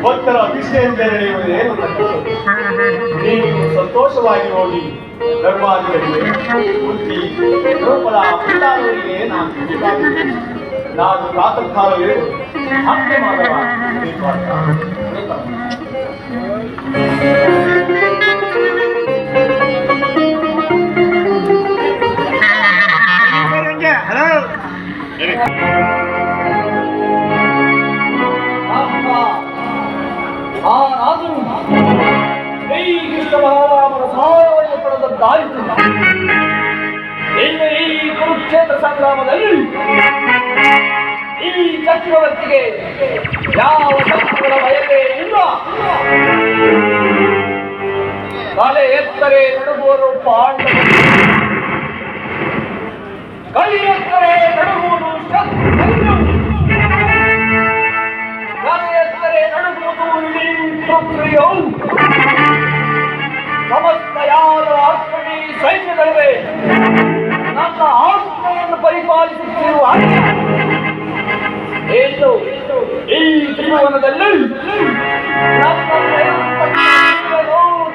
ಭಕ್ತರ ವಿಷಯಂದರೆ ಏನು ನೀವು ಸಂತೋಷವಾಗಿ ಹೋಗಿ ಧರ್ಮಾಧಿಗಳಿಗೆ ಬುದ್ಧಿ ಲೋಪದ ಮುಂತಾದವರಿಗೆ ನಾನು ಪ್ರಾತಃಕಾಲವೇ ಅಂತ್ಯ ಮಾಡುವ ಶ್ರೀಕೃಷ್ಣರಾಮನ ಸಹಾಯವನ್ನು ಪಡೆದದ್ದಾಯಿತು. ಇನ್ನು ಈ ಕುರುಕ್ಷೇತ್ರ ಸಂಗ್ರಾಮದಲ್ಲಿ ಈ ಚಕ್ರವರ್ತಿಗೆ ಯಾವ ಶತ್ರುಗಳ ಭಯವೇ ಇಲ್ಲ. ತಲೆ ಎತ್ತರೆ ನಡುಗುವರು ಪಾಂಡವರು, ಕೈ ಎತ್ತರೆ ನಡುಗುವುದು ಶತ್ರು, ತಲೆ ಎತ್ತರೆ ನಡುಗುವುದು ಇಡೀ ಪ್ರಕ್ರಿಯೆಯು. ಸಮಸ್ತ ಯಾರ ಅರ್ಪಣಿ ಸೈನ್ಯಗಳಿವೆ. ನನ್ನ ಆತ್ಮೆಯನ್ನು ಪರಿಪಾಲಿಸುತ್ತಿರುವ ಏನು ಈ ತ್ರಿಭುವನದಲ್ಲಿ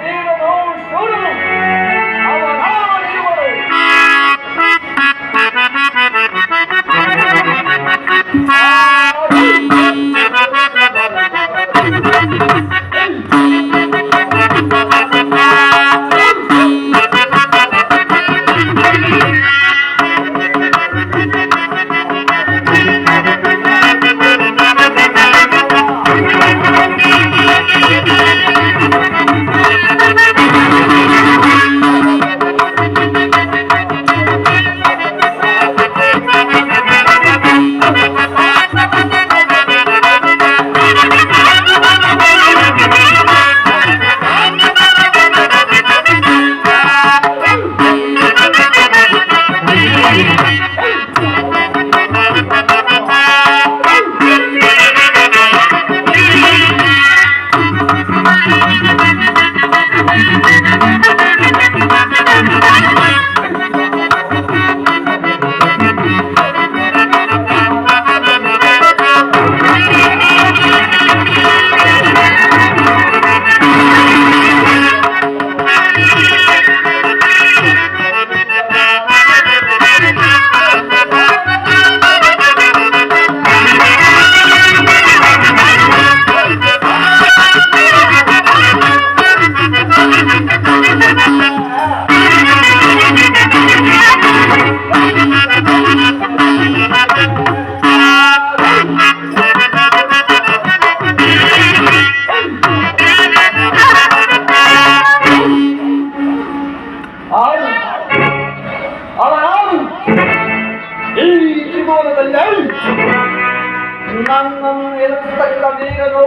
ನೀರನು ಶೂರನು ಅವನಾಗಿರುವರು. ನನ್ನನ್ನು ಎದುರಿಸತಕ್ಕ ನೀರನು